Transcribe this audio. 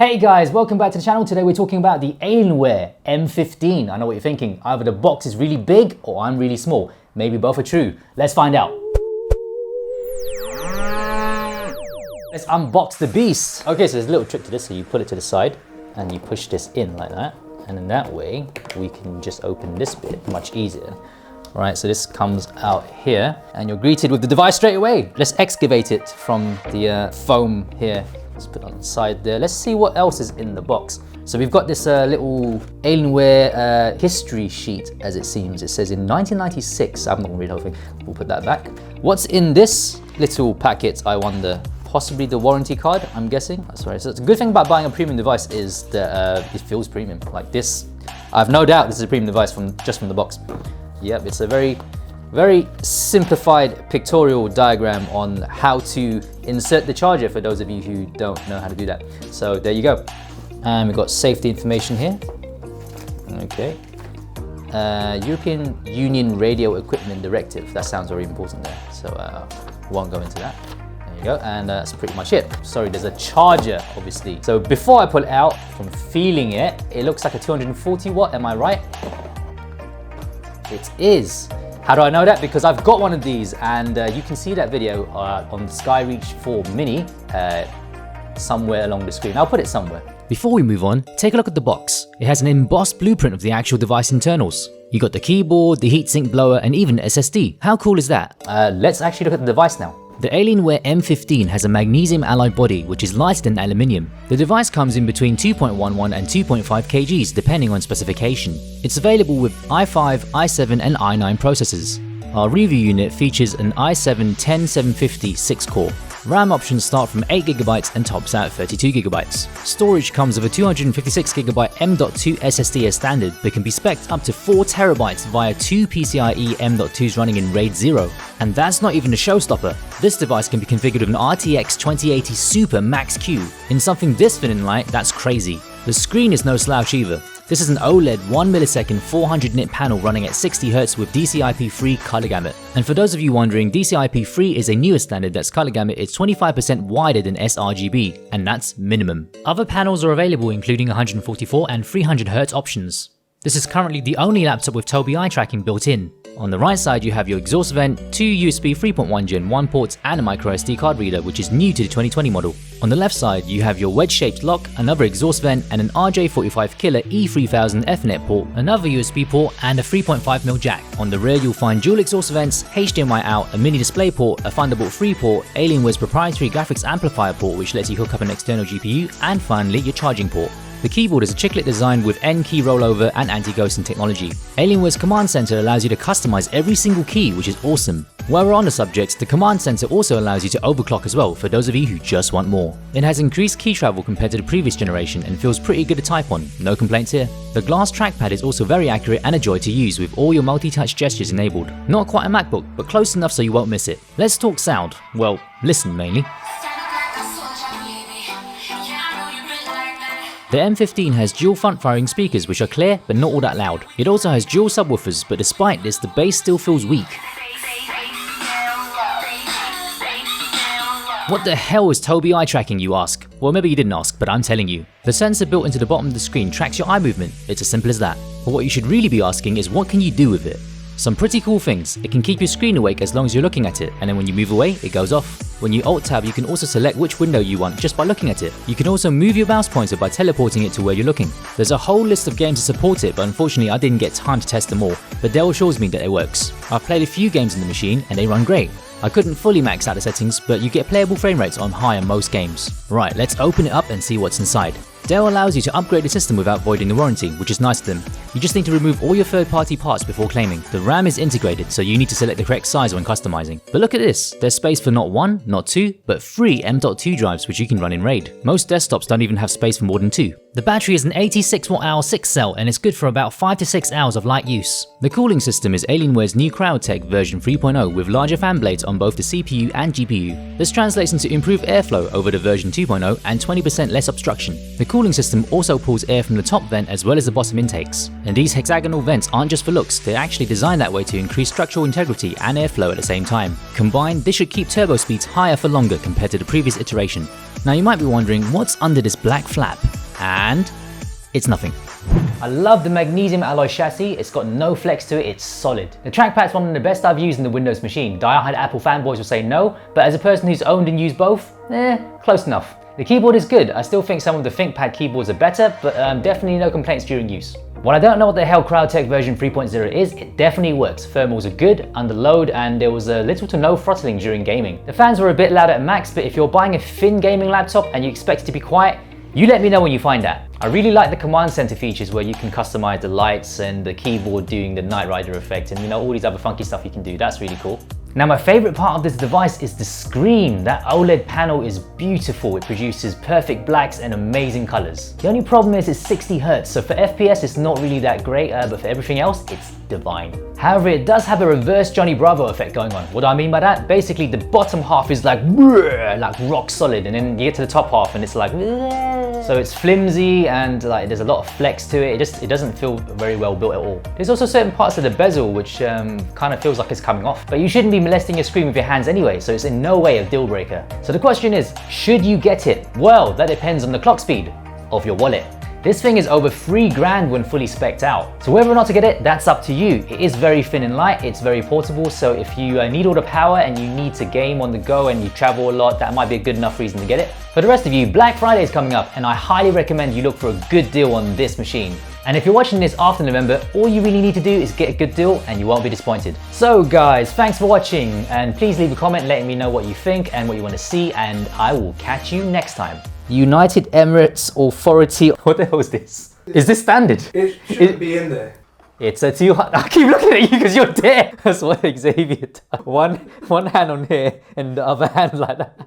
Hey guys, welcome back to the channel. Today we're talking about the Alienware M15. I know what you're thinking. Either the box is really big or I'm really small. Maybe both are true. Let's find out. Let's unbox the beast. Okay, so there's a little trick to this. So you put it to the side and you push this in like that. And in that way, we can just open this bit much easier. All right, so this comes out here and you're greeted with the device straight away. Let's excavate it from the foam here. Let's put it on the side there. Let's see what else is in the box. So we've got this little Alienware history sheet, as it seems. It says in 1996. I'm not gonna read the whole thing. We'll put that back. What's in this little packet, I wonder? Possibly the warranty card, I'm guessing. That's right. So the good thing about buying a premium device is that it feels premium. Like this, I have no doubt this is a premium device just from the box. Yep, it's a very simplified pictorial diagram on how to insert the charger for those of you who don't know how to do that. So there you go. And we've got safety information here. Okay. European Union Radio Equipment Directive. That sounds very important there. So won't go into that. There you go. And that's pretty much it. Sorry, there's a charger, obviously. So before I pull it out, from feeling it, it looks like a 240 watt, am I right? It is. How do I know that? Because I've got one of these and you can see that video on the Skyreach 4 Mini somewhere along the screen. I'll put it somewhere. Before we move on, take a look at the box. It has an embossed blueprint of the actual device internals. You got the keyboard, the heatsink blower, and even SSD. How cool is that? Let's actually look at the device now. The Alienware M15 has a magnesium alloy body which is lighter than aluminium. The device comes in between 2.11 and 2.5 kgs depending on specification. It's available with i5, i7 and i9 processors. Our review unit features an i7-10750 6-core. RAM options start from 8GB and tops out at 32GB. Storage comes with a 256GB M.2 SSD as standard, but can be spec'd up to 4TB via two PCIe M.2s running in RAID 0. And that's not even a showstopper. This device can be configured with an RTX 2080 Super Max Q. In something this thin and light, that's crazy. The screen is no slouch either. This is an OLED 1ms 400 nit panel running at 60Hz with DCI-P3 color gamut. And for those of you wondering, DCI-P3 is a newer standard that's color gamut is 25% wider than sRGB, and that's minimum. Other panels are available including 144 and 300Hz options. This is currently the only laptop with Tobii Eye Tracking built in. On the right side you have your exhaust vent, two USB 3.1 Gen 1 ports and a microSD card reader which is new to the 2020 model. On the left side you have your wedge-shaped lock, another exhaust vent and an RJ45 Killer E3000 Ethernet port, another USB port and a 3.5mm jack. On the rear you'll find dual exhaust vents, HDMI out, a mini display port, a Thunderbolt 3 port, Alienware's proprietary graphics amplifier port which lets you hook up an external GPU, and finally your charging port. The keyboard is a chiclet design with N-key rollover and anti-ghosting technology. Alienware's command center allows you to customize every single key, which is awesome. While we're on the subject, the command center also allows you to overclock as well for those of you who just want more. It has increased key travel compared to the previous generation and feels pretty good to type on, no complaints here. The glass trackpad is also very accurate and a joy to use with all your multi-touch gestures enabled. Not quite a MacBook, but close enough so you won't miss it. Let's talk sound. Well, listen mainly. The M15 has dual front-firing speakers which are clear but not all that loud. It also has dual subwoofers, but despite this the bass still feels weak. What the hell is Tobii Eye Tracking, you ask? Well, maybe you didn't ask, but I'm telling you. The sensor built into the bottom of the screen tracks your eye movement. It's as simple as that. But what you should really be asking is what can you do with it? Some pretty cool things. It can keep your screen awake as long as you're looking at it, and then when you move away, it goes off. When you Alt-Tab, you can also select which window you want just by looking at it. You can also move your mouse pointer by teleporting it to where you're looking. There's a whole list of games to support it, but unfortunately I didn't get time to test them all, but Dell assures me that it works. I've played a few games in the machine and they run great. I couldn't fully max out the settings, but you get playable frame rates on high on most games. Right, let's open it up and see what's inside. Dell allows you to upgrade the system without voiding the warranty, which is nice of them. You just need to remove all your third-party parts before claiming. The RAM is integrated, so you need to select the correct size when customizing. But look at this, there's space for not one, not two, but 3 M.2 drives which you can run in RAID. Most desktops don't even have space for more than 2. The battery is an 86 Wh/hour 6-cell and it's good for about 5 to 6 hours of light use. The cooling system is Alienware's new Cryo-tech version 3.0 with larger fan blades on both the CPU and GPU. This translates into improved airflow over the version 2.0 and 20% less obstruction. The cooling system also pulls air from the top vent as well as the bottom intakes. And these hexagonal vents aren't just for looks, they're actually designed that way to increase structural integrity and airflow at the same time. Combined, this should keep turbo speeds higher for longer compared to the previous iteration. Now you might be wondering, what's under this black flap? and it's nothing. I love the magnesium alloy chassis. It's got no flex to it, it's solid. The trackpad's one of the best I've used in the Windows machine. Die-hard Apple fanboys will say no, but as a person who's owned and used both, close enough. The keyboard is good. I still think some of the ThinkPad keyboards are better, but definitely no complaints during use. While I don't know what the hell Cryo-tech version 3.0 is, it definitely works. Thermals are good, under load, and there was little to no throttling during gaming. The fans were a bit loud at max, but if you're buying a thin gaming laptop and you expect it to be quiet, you let me know when you find that. I really like the command center features where you can customize the lights and the keyboard doing the Knight Rider effect and all these other funky stuff you can do. That's really cool. Now my favorite part of this device is the screen. That OLED panel is beautiful. It produces perfect blacks and amazing colors. The only problem is it's 60 Hz, so for FPS it's not really that great, but for everything else, it's divine. However, it does have a reverse Johnny Bravo effect going on. What do I mean by that? Basically, the bottom half is like rock solid, and then you get to the top half and it's like, so it's flimsy and like there's a lot of flex to it. It doesn't feel very well built at all. There's also certain parts of the bezel which kind of feels like it's coming off, but you shouldn't be molesting your screen with your hands anyway, so it's in no way a deal breaker. So the question is, should you get it? Well, that depends on the clock speed of your wallet. This thing is over $3,000 when fully spec'd out. So whether or not to get it, that's up to you. It is very thin and light, it's very portable, so if you need all the power and you need to game on the go and you travel a lot, that might be a good enough reason to get it. For the rest of you, Black Friday is coming up and I highly recommend you look for a good deal on this machine. And if you're watching this after November, all you really need to do is get a good deal and you won't be disappointed. So guys, thanks for watching, and please leave a comment letting me know what you think and what you want to see, and I will catch you next time. United Emirates Authority. What the hell is this? Is this standard? It shouldn't be in there. It's a 200. I keep looking at you because you're there. That's what Xavier does. One hand on here and the other hand like that.